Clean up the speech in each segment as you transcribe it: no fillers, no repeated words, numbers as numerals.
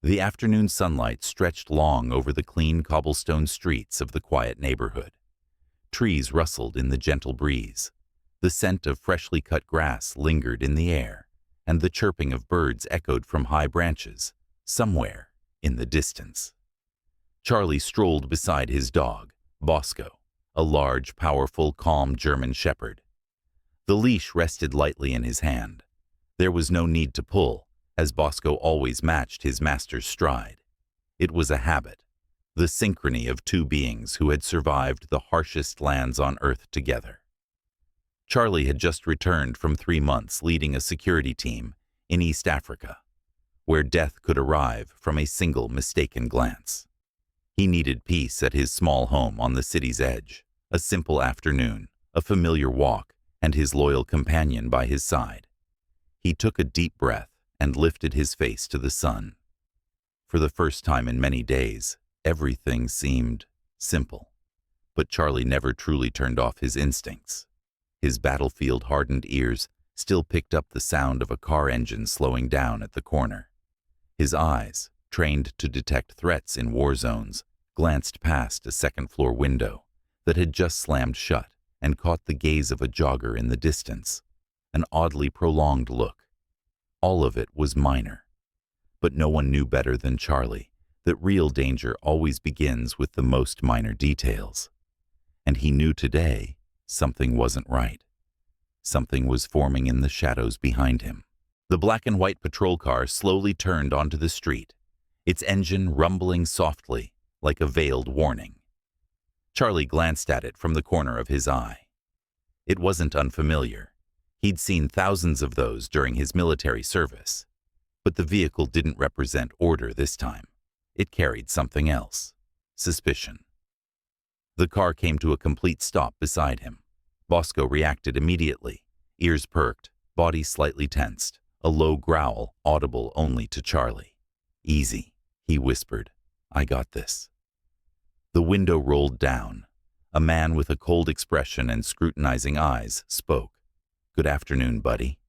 The afternoon sunlight stretched long over the clean cobblestone streets of the quiet neighborhood. Trees rustled in the gentle breeze. The scent of freshly cut grass lingered in the air, and the chirping of birds echoed from high branches, somewhere in the distance. Charlie strolled beside his dog, Bosco, a large, powerful, calm German shepherd. The leash rested lightly in his hand. There was no need to pull, as Bosco always matched his master's stride. It was a habit, the synchrony of two beings who had survived the harshest lands on Earth together. Charlie had just returned from 3 months leading a security team in East Africa, where death could arrive from a single mistaken glance. He needed peace at his small home on the city's edge, a simple afternoon, a familiar walk, and his loyal companion by his side. He took a deep breath and lifted his face to the sun. For the first time in many days, everything seemed simple. But Charlie never truly turned off his instincts. His battlefield-hardened ears still picked up the sound of a car engine slowing down at the corner. His eyes, trained to detect threats in war zones, glanced past a second-floor window that had just slammed shut and caught the gaze of a jogger in the distance, an oddly prolonged look. All of it was minor. But no one knew better than Charlie that real danger always begins with the most minor details. And he knew today something wasn't right. Something was forming in the shadows behind him. The black and white patrol car slowly turned onto the street, its engine rumbling softly like a veiled warning. Charlie glanced at it from the corner of his eye. It wasn't unfamiliar. He'd seen thousands of those during his military service. But the vehicle didn't represent order this time. It carried something else: suspicion. The car came to a complete stop beside him. Bosco reacted immediately, ears perked, body slightly tensed, a low growl audible only to Charlie. "Easy," he whispered. "I got this." The window rolled down. A man with a cold expression and scrutinizing eyes spoke. "Good afternoon, buddy."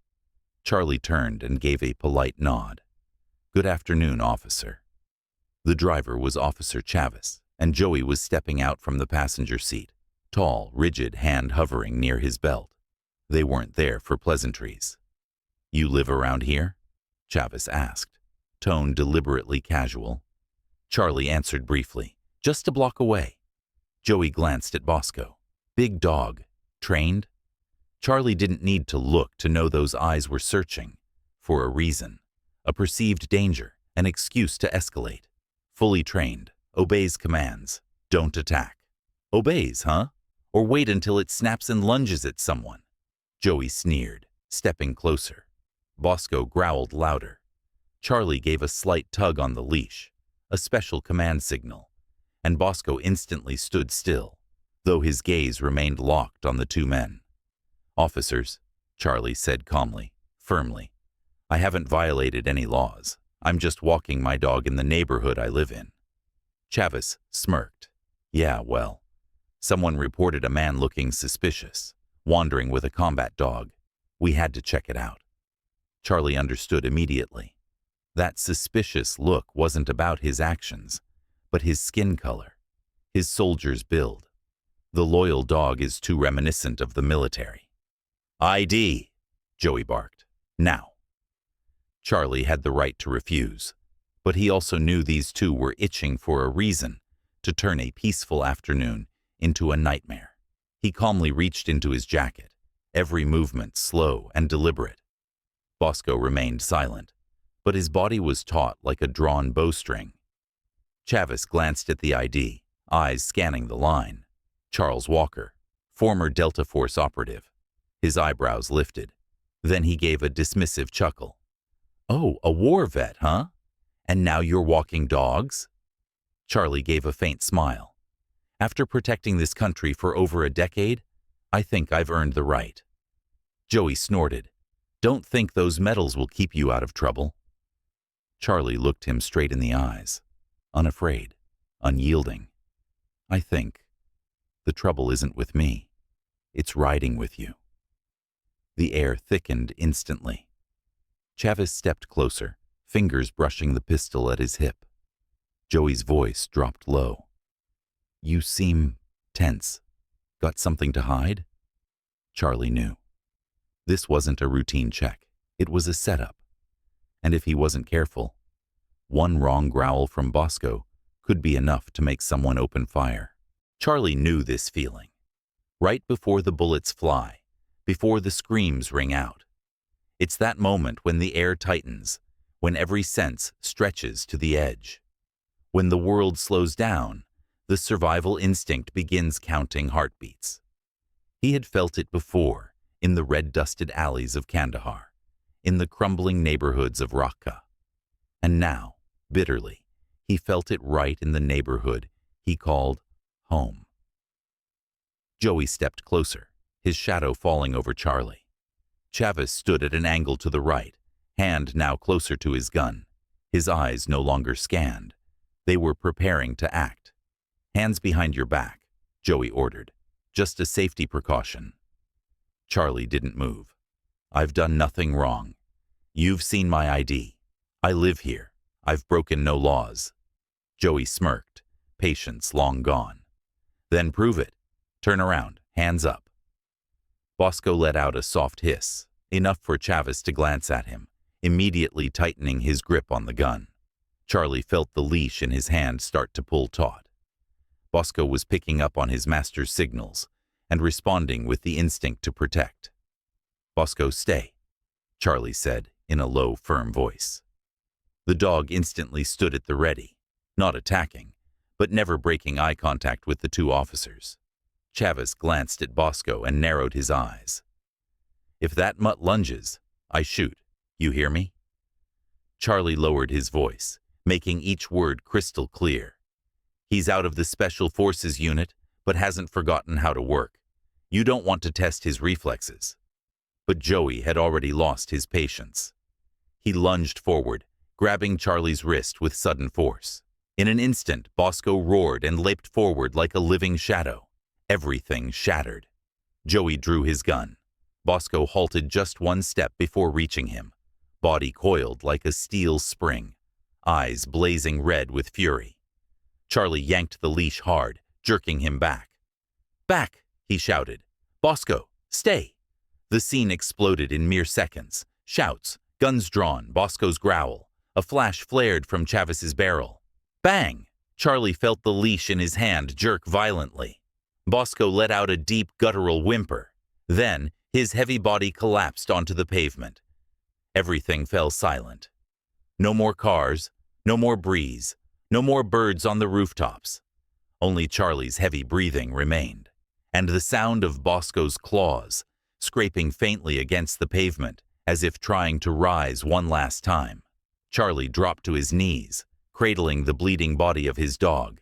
Charlie turned and gave a polite nod. "Good afternoon, officer." The driver was Officer Chavis, and Joey was stepping out from the passenger seat, tall, rigid hand hovering near his belt. They weren't there for pleasantries. "You live around here?" Chavis asked, tone deliberately casual. Charlie answered briefly, "Just a block away." Joey glanced at Bosco. "Big dog. Trained?" Charlie didn't need to look to know those eyes were searching. For a reason. A perceived danger, an excuse to escalate. Fully trained. Obeys commands. Don't attack. Obeys, huh? Or wait until it snaps and lunges at someone. Joey sneered, stepping closer. Bosco growled louder. Charlie gave a slight tug on the leash, a special command signal, and Bosco instantly stood still, though his gaze remained locked on the two men. "Officers," Charlie said calmly, firmly, "I haven't violated any laws. I'm just walking my dog in the neighborhood I live in." Chavis smirked. "Yeah, well, someone reported a man looking suspicious, wandering with a combat dog. We had to check it out." Charlie understood immediately. That suspicious look wasn't about his actions, but his skin color, his soldier's build. The loyal dog is too reminiscent of the military. "ID," Joey barked. "Now." Charlie had the right to refuse, but he also knew these two were itching for a reason to turn a peaceful afternoon into a nightmare. He calmly reached into his jacket, every movement slow and deliberate. Bosco remained silent, but his body was taut like a drawn bowstring. Chavis glanced at the ID, eyes scanning the line. Charles Walker, former Delta Force operative. His eyebrows lifted. Then he gave a dismissive chuckle. "Oh, a war vet, huh? And now you're walking dogs?" Charlie gave a faint smile. "After protecting this country for over a decade, I think I've earned the right." Joey snorted. "Don't think those medals will keep you out of trouble." Charlie looked him straight in the eyes, unafraid, unyielding. "I think the trouble isn't with me. It's riding with you." The air thickened instantly. Chavis stepped closer, fingers brushing the pistol at his hip. Joey's voice dropped low. "You seem tense. Got something to hide?" Charlie knew. This wasn't a routine check. It was a setup. And if he wasn't careful, one wrong growl from Bosco could be enough to make someone open fire. Charlie knew this feeling. Right before the bullets fly, before the screams ring out. It's that moment when the air tightens, when every sense stretches to the edge. When the world slows down, the survival instinct begins counting heartbeats. He had felt it before, in the red-dusted alleys of Kandahar, in the crumbling neighborhoods of Raqqa. And now, bitterly, he felt it right in the neighborhood he called home. Joey stepped closer, his shadow falling over Charlie. Chavez stood at an angle to the right, hand now closer to his gun. His eyes no longer scanned. They were preparing to act. "Hands behind your back," Joey ordered. "Just a safety precaution." Charlie didn't move. "I've done nothing wrong. You've seen my ID. I live here. I've broken no laws." Joey smirked, patience long gone. "Then prove it. Turn around, hands up." Bosco let out a soft hiss, enough for Chavez to glance at him, immediately tightening his grip on the gun. Charlie felt the leash in his hand start to pull taut. Bosco was picking up on his master's signals and responding with the instinct to protect. "Bosco, stay," Charlie said in a low, firm voice. The dog instantly stood at the ready, not attacking, but never breaking eye contact with the two officers. Chavez glanced at Bosco and narrowed his eyes. "If that mutt lunges, I shoot. You hear me?" Charlie lowered his voice, making each word crystal clear. "He's out of the Special Forces unit, but hasn't forgotten how to work. You don't want to test his reflexes." But Joey had already lost his patience. He lunged forward, grabbing Charlie's wrist with sudden force. In an instant, Bosco roared and leaped forward like a living shadow. Everything shattered. Joey drew his gun. Bosco halted just one step before reaching him, body coiled like a steel spring, eyes blazing red with fury. Charlie yanked the leash hard, jerking him back. "Back!" he shouted. "Bosco, stay!" The scene exploded in mere seconds. Shouts, guns drawn, Bosco's growl. A flash flared from Chavez's barrel. Bang! Charlie felt the leash in his hand jerk violently. Bosco let out a deep guttural whimper. Then, his heavy body collapsed onto the pavement. Everything fell silent. No more cars, no more breeze, no more birds on the rooftops. Only Charlie's heavy breathing remained, and the sound of Bosco's claws, scraping faintly against the pavement, as if trying to rise one last time. Charlie dropped to his knees, cradling the bleeding body of his dog.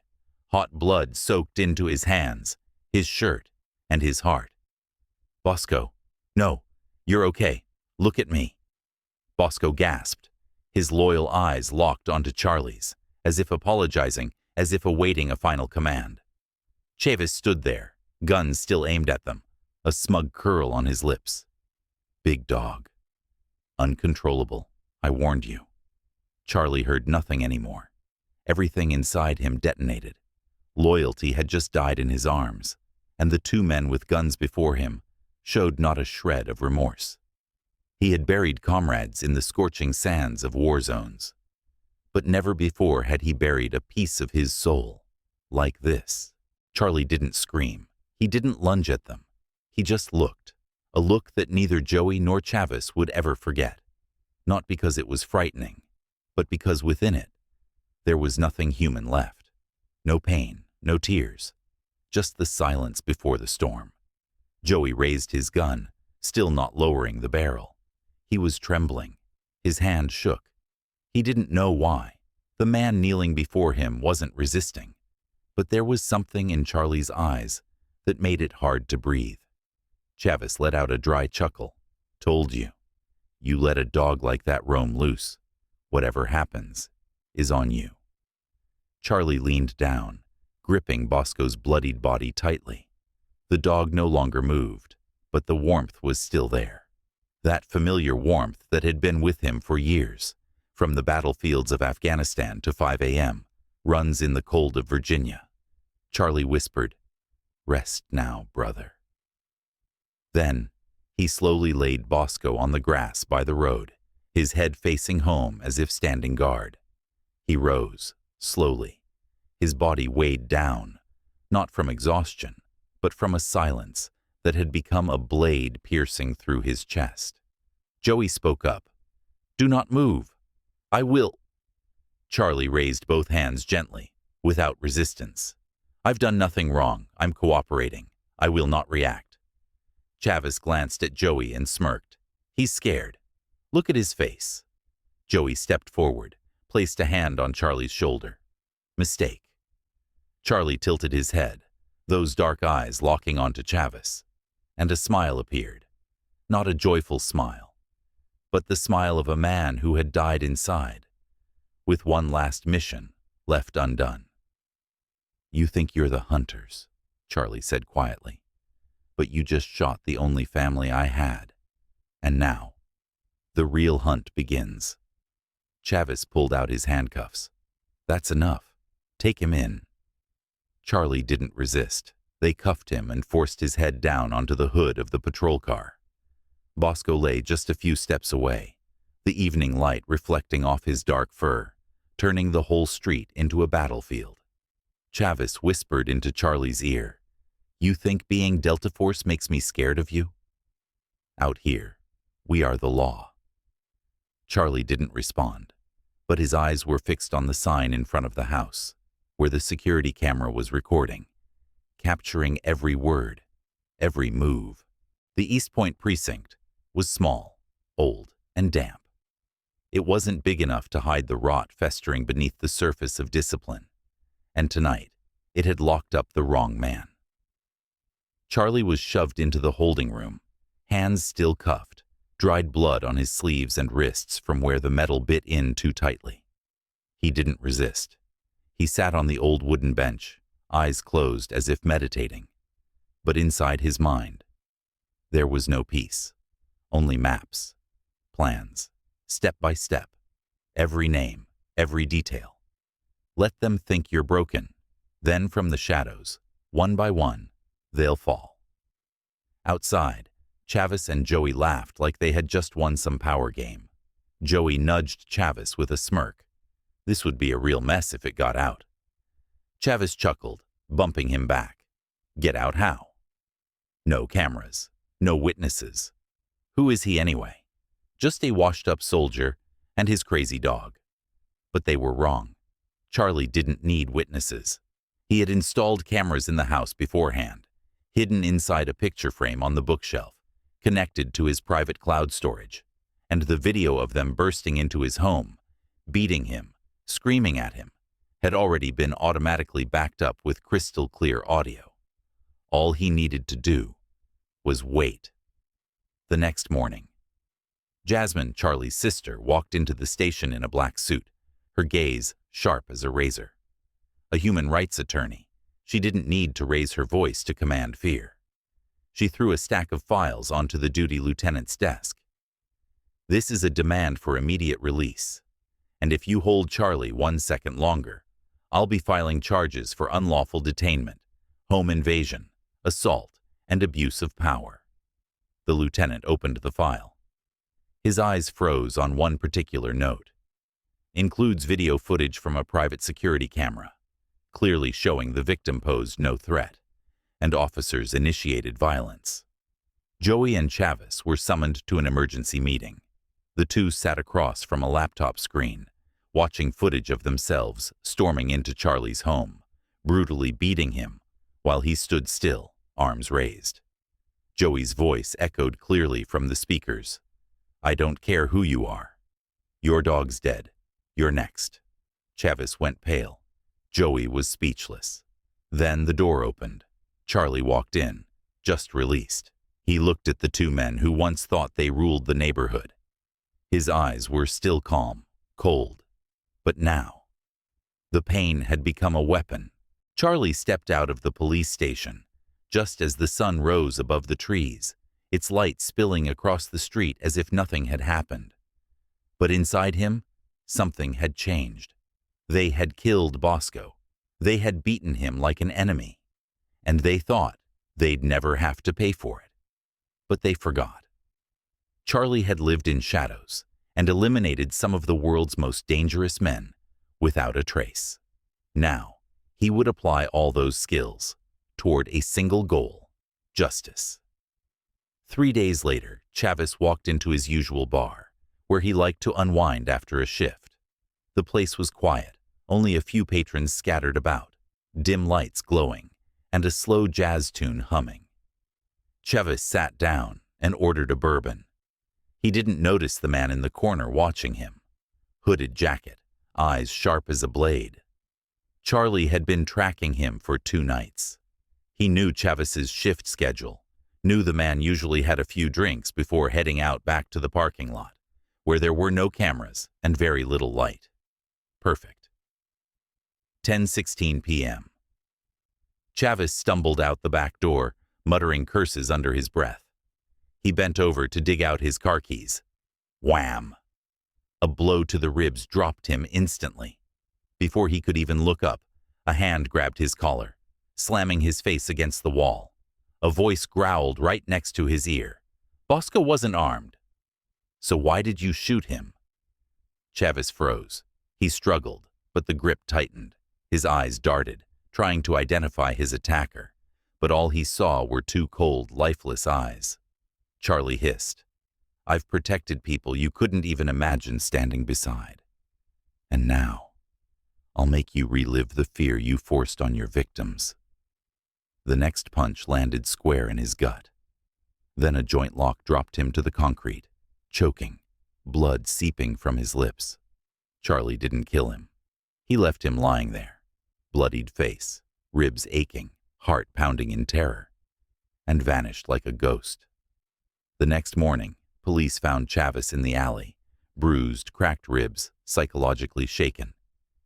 Hot blood soaked into his hands, his shirt, and his heart. "Bosco, no, you're okay. Look at me." Bosco gasped, his loyal eyes locked onto Charlie's, as if apologizing, as if awaiting a final command. Chavez stood there, guns still aimed at them, a smug curl on his lips. "Big dog. Uncontrollable. I warned you." Charlie heard nothing anymore. Everything inside him detonated. Loyalty had just died in his arms, and the two men with guns before him showed not a shred of remorse. He had buried comrades in the scorching sands of war zones, but never before had he buried a piece of his soul like this. Charlie didn't scream. He didn't lunge at them. He just looked, a look that neither Joey nor Chavez would ever forget, not because it was frightening, but because within it, there was nothing human left. No pain, no tears, just the silence before the storm. Joey raised his gun, still not lowering the barrel. He was trembling. His hand shook. He didn't know why. The man kneeling before him wasn't resisting, but there was something in Charlie's eyes that made it hard to breathe. Chavez let out a dry chuckle. "Told you. You let a dog like that roam loose. Whatever happens is on you." Charlie leaned down, gripping Bosco's bloodied body tightly. The dog no longer moved, but the warmth was still there. That familiar warmth that had been with him for years, from the battlefields of Afghanistan to 5 a.m., runs in the cold of Virginia. Charlie whispered, "Rest now, brother." Then, he slowly laid Bosco on the grass by the road, his head facing home as if standing guard. He rose, slowly, his body weighed down, not from exhaustion, but from a silence that had become a blade piercing through his chest. Joey spoke up. "Do not move. I will." Charlie raised both hands gently, without resistance. "I've done nothing wrong. I'm cooperating. I will not react." Chavis glanced at Joey and smirked. "He's scared. Look at his face." Joey stepped forward, placed a hand on Charlie's shoulder. "Mistake." Charlie tilted his head, those dark eyes locking onto Chavis, and a smile appeared. Not a joyful smile, but the smile of a man who had died inside, with one last mission left undone. "You think you're the hunters," Charlie said quietly, "but you just shot the only family I had. And now, the real hunt begins." Chavis pulled out his handcuffs. "That's enough. Take him in." Charlie didn't resist. They cuffed him and forced his head down onto the hood of the patrol car. Bosco lay just a few steps away, the evening light reflecting off his dark fur, turning the whole street into a battlefield. Chavis whispered into Charlie's ear, "You think being Delta Force makes me scared of you? Out here, we are the law." Charlie didn't respond, but his eyes were fixed on the sign in front of the house, where the security camera was recording, capturing every word, every move. The East Point precinct was small, old, and damp. It wasn't big enough to hide the rot festering beneath the surface of discipline, and tonight it had locked up the wrong man. Charlie was shoved into the holding room, hands still cuffed, dried blood on his sleeves and wrists from where the metal bit in too tightly. He didn't resist. He sat on the old wooden bench, eyes closed as if meditating. But inside his mind, there was no peace. Only maps, plans, step by step, every name, every detail. Let them think you're broken. Then from the shadows, one by one, they'll fall. Outside, Chavis and Joey laughed like they had just won some power game. Joey nudged Chavis with a smirk. This would be a real mess if it got out. Chavis chuckled, bumping him back. Get out how? No cameras, no witnesses. Who is he anyway? Just a washed-up soldier and his crazy dog. But they were wrong. Charlie didn't need witnesses. He had installed cameras in the house beforehand, hidden inside a picture frame on the bookshelf, connected to his private cloud storage, and the video of them bursting into his home, beating him, screaming at him, had already been automatically backed up with crystal-clear audio. All he needed to do was wait. The next morning, Jasmine, Charlie's sister, walked into the station in a black suit, her gaze sharp as a razor. A human rights attorney, she didn't need to raise her voice to command fear. She threw a stack of files onto the duty lieutenant's desk. "This is a demand for immediate release, and if you hold Charlie 1 second longer, I'll be filing charges for unlawful detainment, home invasion, assault, and abuse of power." The lieutenant opened the file. His eyes froze on one particular note. Includes video footage from a private security camera, clearly showing the victim posed no threat, and officers initiated violence. Joey and Chavis were summoned to an emergency meeting. The two sat across from a laptop screen, watching footage of themselves storming into Charlie's home, brutally beating him while he stood still, arms raised. Joey's voice echoed clearly from the speakers. "I don't care who you are. Your dog's dead. You're next." Chavis went pale. Joey was speechless. Then the door opened. Charlie walked in, just released. He looked at the two men who once thought they ruled the neighborhood. His eyes were still calm, cold. But now, the pain had become a weapon. Charlie stepped out of the police station, just as the sun rose above the trees, its light spilling across the street as if nothing had happened. But inside him, Something had changed. They had killed Bosco. They had beaten him like an enemy. And they thought they'd never have to pay for it. But they forgot. Charlie had lived in shadows and eliminated some of the world's most dangerous men without a trace. Now, he would apply all those skills toward a single goal: justice. 3 days later, Chavis walked into his usual bar, where he liked to unwind after a shift. The place was quiet, only a few patrons scattered about, dim lights glowing, and a slow jazz tune humming. Chavis sat down and ordered a bourbon. He didn't notice the man in the corner watching him. Hooded jacket, eyes sharp as a blade. Charlie had been tracking him for 2 nights. He knew Chavis's shift schedule, knew the man usually had a few drinks before heading out back to the parking lot, where there were no cameras and very little light. Perfect. 10:16 p.m. Chavis stumbled out the back door, muttering curses under his breath. He bent over to dig out his car keys. Wham! A blow to the ribs dropped him instantly. Before he could even look up, a hand grabbed his collar, slamming his face against the wall. A voice growled right next to his ear. Bosco wasn't armed. So why did you shoot him? Chavis froze. He struggled, but the grip tightened. His eyes darted, trying to identify his attacker, but all he saw were 2 cold, lifeless eyes. Charlie hissed. I've protected people you couldn't even imagine standing beside. And now, I'll make you relive the fear you forced on your victims. The next punch landed square in his gut. Then a joint lock dropped him to the concrete, choking, blood seeping from his lips. Charlie didn't kill him. He left him lying there, bloodied face, ribs aching, heart pounding in terror, and vanished like a ghost. The next morning, police found Chavis in the alley, bruised, cracked ribs, psychologically shaken.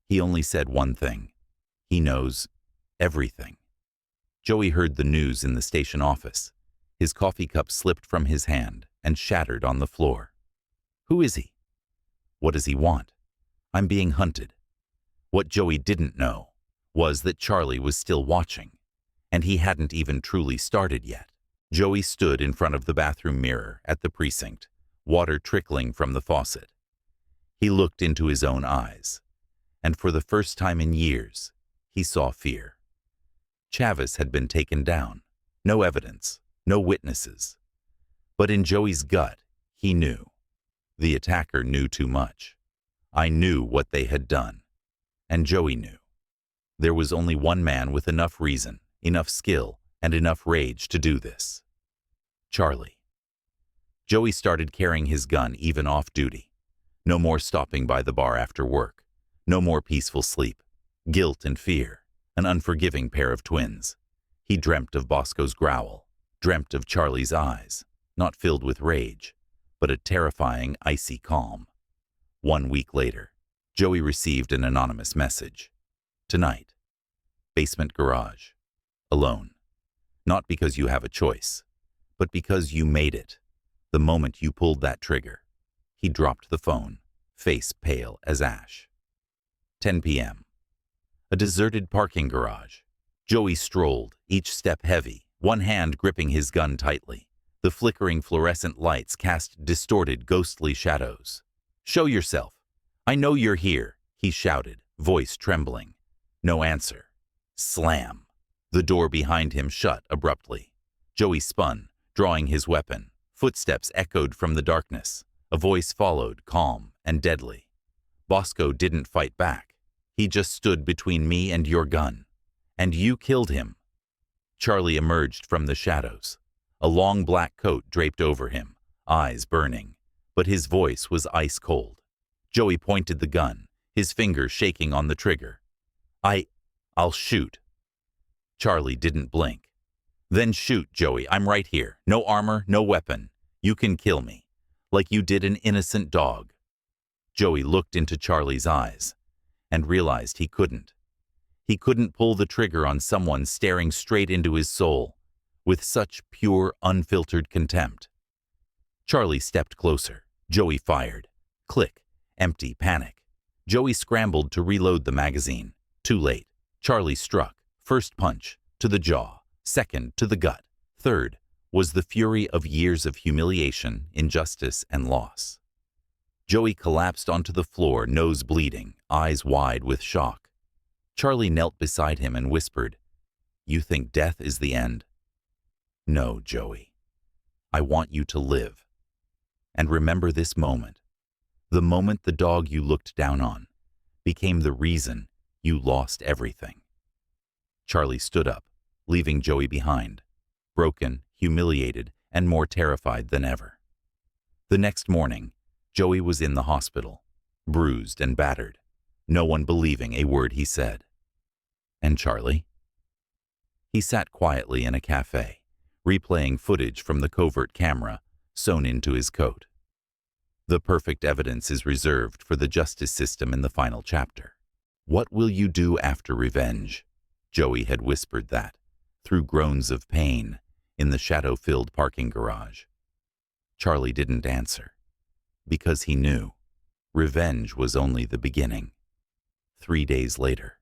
He only said one thing. He knows everything. Joey heard the news in the station office. His coffee cup slipped from his hand and shattered on the floor. Who is he? What does he want? I'm being hunted. What Joey didn't know was that Charlie was still watching, and he hadn't even truly started yet. Joey stood in front of the bathroom mirror at the precinct, water trickling from the faucet. He looked into his own eyes, and for the first time in years, he saw fear. Chavis had been taken down. No evidence, no witnesses. But in Joey's gut, he knew. The attacker knew too much. I knew what they had done. And Joey knew. There was only one man with enough reason, enough skill, and enough rage to do this. Charlie. Joey started carrying his gun even off duty. No more stopping by the bar after work. No more peaceful sleep. Guilt and fear. An unforgiving pair of twins. He dreamt of Bosco's growl. Dreamt of Charlie's eyes. Not filled with rage, but a terrifying, icy calm. 1 week later, Joey received an anonymous message. Tonight. Basement garage. Alone. Not because you have a choice, but because you made it. The moment you pulled that trigger. He dropped the phone, face pale as ash. 10 p.m. A deserted parking garage. Joey strolled, each step heavy, one hand gripping his gun tightly. The flickering fluorescent lights cast distorted, ghostly shadows. Show yourself. I know you're here, he shouted, voice trembling. No answer. Slam. The door behind him shut abruptly. Joey spun, drawing his weapon. Footsteps echoed from the darkness. A voice followed, calm and deadly. Bosco didn't fight back. He just stood between me and your gun. And you killed him. Charlie emerged from the shadows. A long black coat draped over him, eyes burning. But his voice was ice cold. Joey pointed the gun, his fingers shaking on the trigger. I'll shoot. Charlie didn't blink. Then shoot, Joey. I'm right here. No armor, no weapon. You can kill me, like you did an innocent dog. Joey looked into Charlie's eyes and realized he couldn't. He couldn't pull the trigger on someone staring straight into his soul with such pure, unfiltered contempt. Charlie stepped closer. Joey fired. Click. Empty panic. Joey scrambled to reload the magazine. Too late. Charlie struck. First punch, to the jaw. Second, to the gut. Third was the fury of years of humiliation, injustice, and loss. Joey collapsed onto the floor, nose bleeding, eyes wide with shock. Charlie knelt beside him and whispered, "You think death is the end?" "No, Joey. I want you to live. And remember this moment. The moment the dog you looked down on became the reason you lost everything." Charlie stood up, leaving Joey behind, broken, humiliated, and more terrified than ever. The next morning, Joey was in the hospital, bruised and battered, no one believing a word he said. And Charlie? He sat quietly in a cafe, replaying footage from the covert camera sewn into his coat. The perfect evidence is reserved for the justice system in the final chapter. "What will you do after revenge?" Joey had whispered that, through groans of pain, in the shadow-filled parking garage. Charlie didn't answer, because he knew revenge was only the beginning. 3 days later.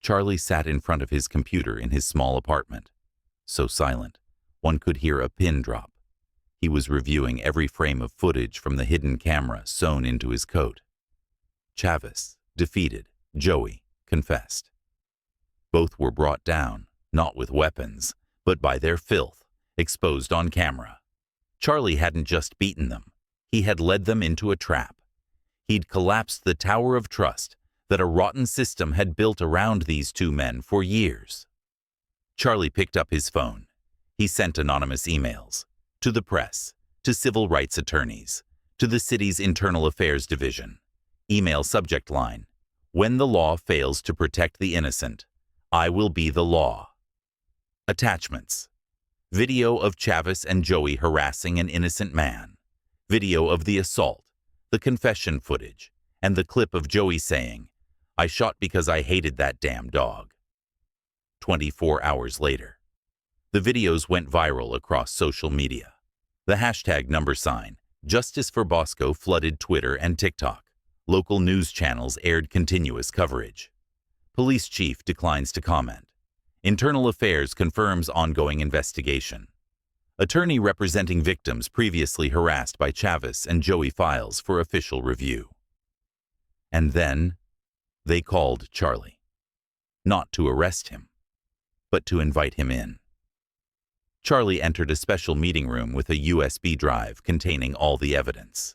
Charlie sat in front of his computer in his small apartment, so silent, one could hear a pin drop. He was reviewing every frame of footage from the hidden camera sewn into his coat. Chavez, defeated. Joey, confessed. Both were brought down, not with weapons, but by their filth, exposed on camera. Charlie hadn't just beaten them. He had led them into a trap. He'd collapsed the tower of trust that a rotten system had built around these two men for years. Charlie picked up his phone. He sent anonymous emails to the press, to civil rights attorneys, to the city's internal affairs division. Email subject line, "When the law fails to protect the innocent, I will be the law." Attachments: video of Chavez and Joey harassing an innocent man, video of the assault, the confession footage, and the clip of Joey saying, "I shot because I hated that damn dog." 24 hours later. The videos went viral across social media. The hashtag #, Justice for Bosco, flooded Twitter and TikTok. Local news channels aired continuous coverage. Police chief declines to comment. Internal Affairs confirms ongoing investigation. Attorney representing victims previously harassed by Chavez and Joey files for official review. And then they called Charlie. Not to arrest him, but to invite him in. Charlie entered a special meeting room with a USB drive containing all the evidence.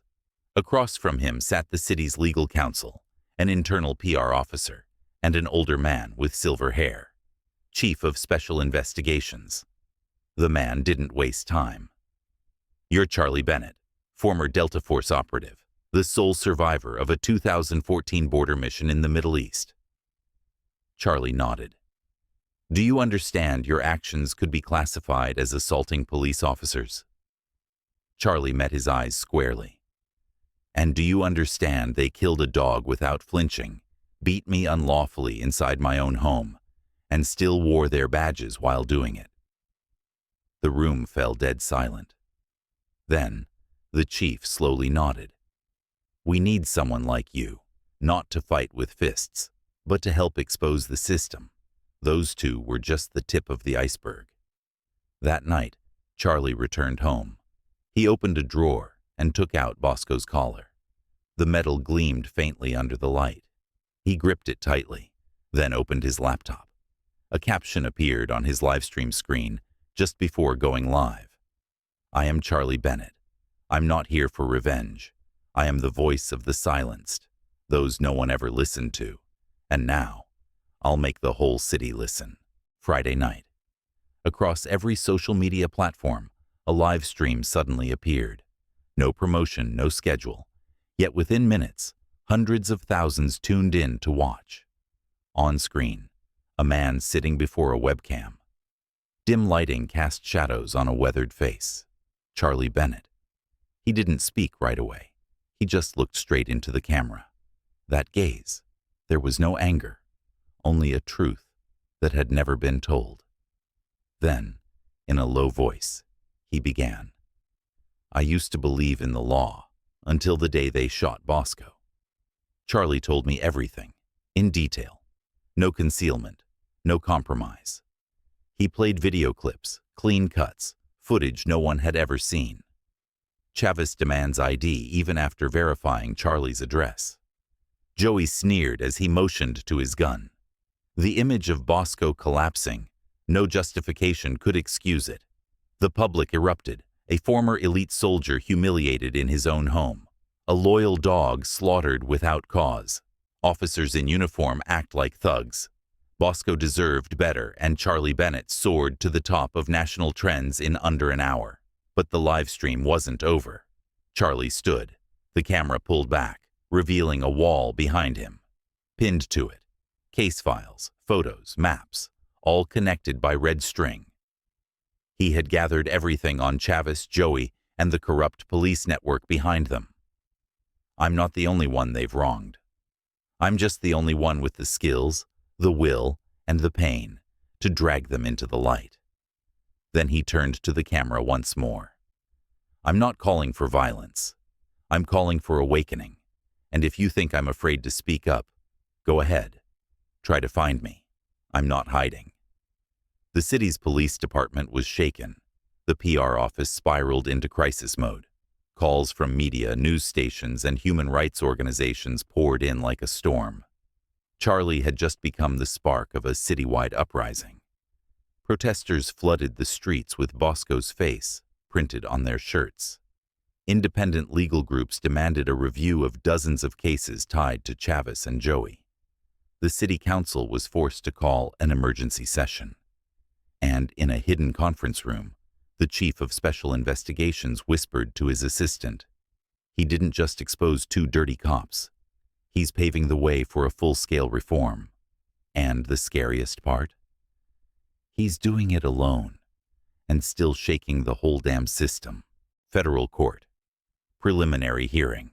Across from him sat the city's legal counsel, an internal PR officer, and an older man with silver hair, chief of special investigations. The man didn't waste time. "You're Charlie Bennett, former Delta Force operative, the sole survivor of a 2014 border mission in the Middle East." Charlie nodded. "Do you understand your actions could be classified as assaulting police officers?" Charlie met his eyes squarely. "And do you understand they killed a dog without flinching, beat me unlawfully inside my own home, and still wore their badges while doing it?" The room fell dead silent. Then, the chief slowly nodded. "We need someone like you, not to fight with fists, but to help expose the system." Those two were just the tip of the iceberg. That night, Charlie returned home. He opened a drawer and took out Bosco's collar. The metal gleamed faintly under the light. He gripped it tightly, then opened his laptop. A caption appeared on his livestream screen just before going live. "I am Charlie Bennett. I'm not here for revenge. I am the voice of the silenced, those no one ever listened to. And now, I'll make the whole city listen." Friday night. Across every social media platform, a live stream suddenly appeared. No promotion, no schedule. Yet within minutes, hundreds of thousands tuned in to watch. On screen, a man sitting before a webcam. Dim lighting cast shadows on a weathered face. Charlie Bennett. He didn't speak right away. He just looked straight into the camera. That gaze, there was no anger. Only a truth that had never been told. Then, in a low voice, he began. "I used to believe in the law until the day they shot Bosco." Charlie told me everything, in detail. No concealment, no compromise. He played video clips, clean cuts, footage no one had ever seen. Chavez demands ID even after verifying Charlie's address. Joey sneered as he motioned to his gun. The image of Bosco collapsing, no justification could excuse it. The public erupted, a former elite soldier humiliated in his own home, a loyal dog slaughtered without cause. Officers in uniform act like thugs. Bosco deserved better, and Charlie Bennett soared to the top of national trends in under an hour. But the live stream wasn't over. Charlie stood, the camera pulled back, revealing a wall behind him. Pinned to it, case files, photos, maps, all connected by red string. He had gathered everything on Chavez, Joey, and the corrupt police network behind them. I'm not the only one they've wronged. I'm just the only one with the skills, the will, and the pain to drag them into the light. Then he turned to the camera once more. I'm not calling for violence. I'm calling for awakening. And if you think I'm afraid to speak up, go ahead. Try to find me. I'm not hiding. The city's police department was shaken. The PR office spiraled into crisis mode. Calls from media, news stations, and human rights organizations poured in like a storm. Charlie had just become the spark of a citywide uprising. Protesters flooded the streets with Bosco's face printed on their shirts. Independent legal groups demanded a review of dozens of cases tied to Chavez and Joey. The city council was forced to call an emergency session. And in a hidden conference room, the chief of special investigations whispered to his assistant, "He didn't just expose two dirty cops. He's paving the way for a full-scale reform. And the scariest part? He's doing it alone, and still shaking the whole damn system." Federal court. Preliminary hearing.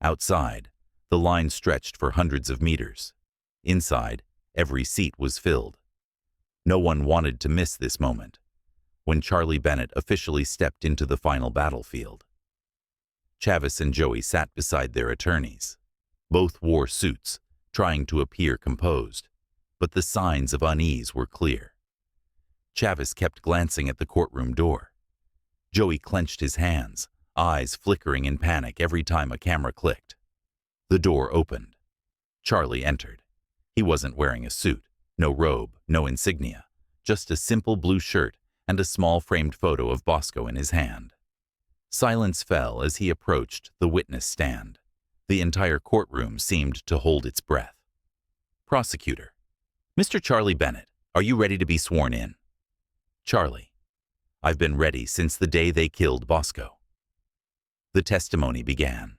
Outside, the line stretched for hundreds of meters. Inside, every seat was filled. No one wanted to miss this moment, when Charlie Bennett officially stepped into the final battlefield. Chavez and Joey sat beside their attorneys. Both wore suits, trying to appear composed, but the signs of unease were clear. Chavez kept glancing at the courtroom door. Joey clenched his hands, eyes flickering in panic every time a camera clicked. The door opened. Charlie entered. He wasn't wearing a suit, no robe, no insignia, just a simple blue shirt and a small framed photo of Bosco in his hand. Silence fell as he approached the witness stand. The entire courtroom seemed to hold its breath. Prosecutor: "Mr. Charlie Bennett, are you ready to be sworn in?" Charlie: "I've been ready since the day they killed Bosco." The testimony began.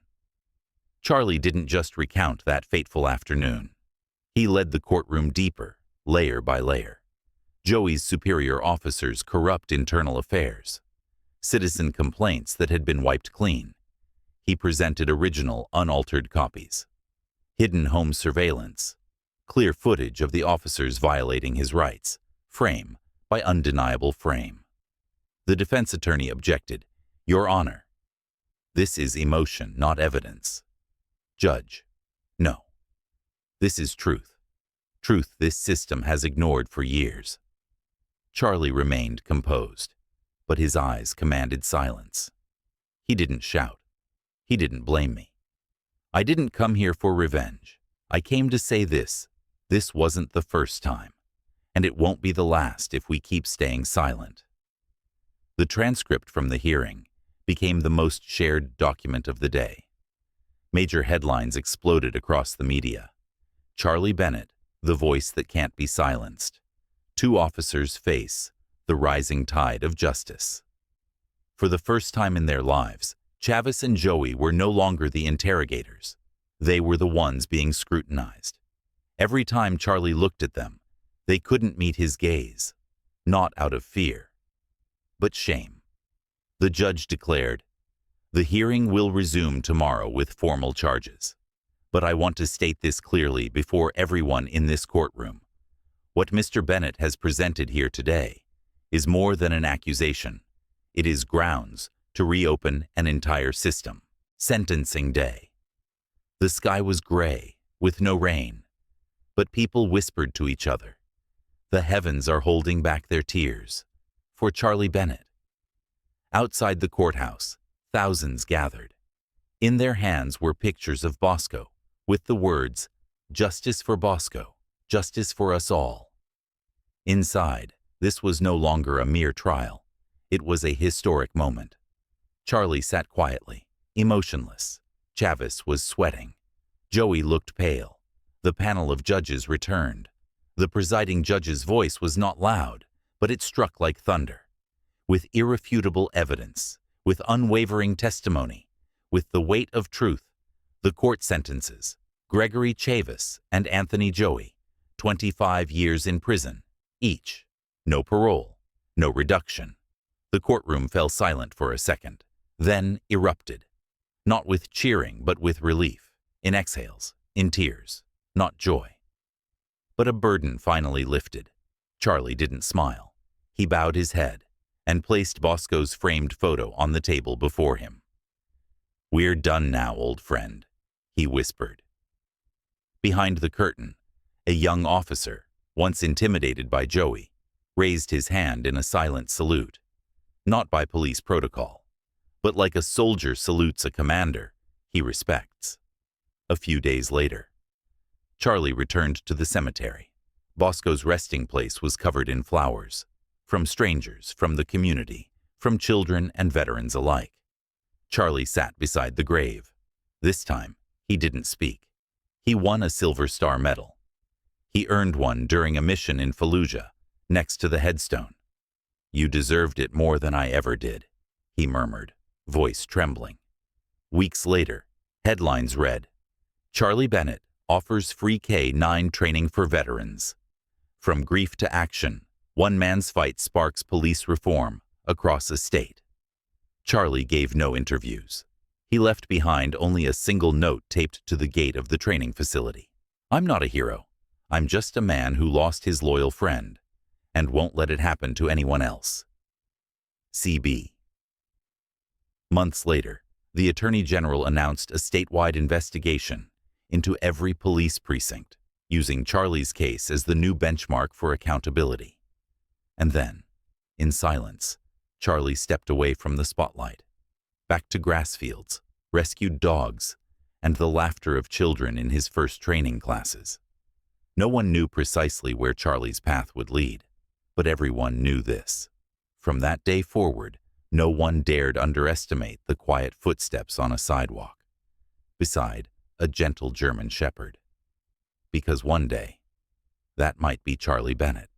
Charlie didn't just recount that fateful afternoon. He led the courtroom deeper, layer by layer. Joey's superior officers' corrupt internal affairs. Citizen complaints that had been wiped clean. He presented original, unaltered copies. Hidden home surveillance. Clear footage of the officers violating his rights, frame by undeniable frame. The defense attorney objected, "Your Honor, this is emotion, not evidence." Judge: "No. This is truth. Truth this system has ignored for years." Charlie remained composed, but his eyes commanded silence. He didn't shout. He didn't blame me. "I didn't come here for revenge. I came to say this. This wasn't the first time, and it won't be the last if we keep staying silent." The transcript from the hearing became the most shared document of the day. Major headlines exploded across the media. Charlie Bennett, the voice that can't be silenced. Two officers face the rising tide of justice. For the first time in their lives, Chavez and Joey were no longer the interrogators. They were the ones being scrutinized. Every time Charlie looked at them, they couldn't meet his gaze, not out of fear, but shame. The judge declared, "The hearing will resume tomorrow with formal charges. But I want to state this clearly before everyone in this courtroom. What Mr. Bennett has presented here today is more than an accusation. It is grounds to reopen an entire system. Sentencing day." The sky was gray, with no rain, but people whispered to each other. The heavens are holding back their tears. For Charlie Bennett. Outside the courthouse, thousands gathered. In their hands were pictures of Bosco, with the words, "Justice for Bosco, justice for us all." Inside, this was no longer a mere trial. It was a historic moment. Charlie sat quietly, emotionless. Chavis was sweating. Joey looked pale. The panel of judges returned. The presiding judge's voice was not loud, but it struck like thunder. With irrefutable evidence, with unwavering testimony, with the weight of truth, the court sentences Gregory Chavis and Anthony Joey, 25 years in prison, each. No parole, no reduction. The courtroom fell silent for a second, then erupted. Not with cheering, but with relief, in exhales, in tears, not joy. But a burden finally lifted. Charlie didn't smile. He bowed his head and placed Bosco's framed photo on the table before him. "We're done now, old friend," he whispered. Behind the curtain, a young officer, once intimidated by Joey, raised his hand in a silent salute, not by police protocol, but like a soldier salutes a commander he respects. A few days later, Charlie returned to the cemetery. Bosco's resting place was covered in flowers, from strangers, from the community, from children and veterans alike. Charlie sat beside the grave. This time, he didn't speak. He won a Silver Star medal. He earned one during a mission in Fallujah, next to the headstone. "You deserved it more than I ever did," he murmured, voice trembling. Weeks later, headlines read, "Charlie Bennett offers free K-9 training for veterans." From grief to action, one man's fight sparks police reform across a state. Charlie gave no interviews. He left behind only a single note taped to the gate of the training facility. "I'm not a hero. I'm just a man who lost his loyal friend and won't let it happen to anyone else. CB." Months later, the Attorney General announced a statewide investigation into every police precinct, using Charlie's case as the new benchmark for accountability. And then, in silence, Charlie stepped away from the spotlight, back to grass fields, rescued dogs, and the laughter of children in his first training classes. No one knew precisely where Charlie's path would lead, but everyone knew this. From that day forward, no one dared underestimate the quiet footsteps on a sidewalk, beside a gentle German shepherd. Because one day, that might be Charlie Bennett.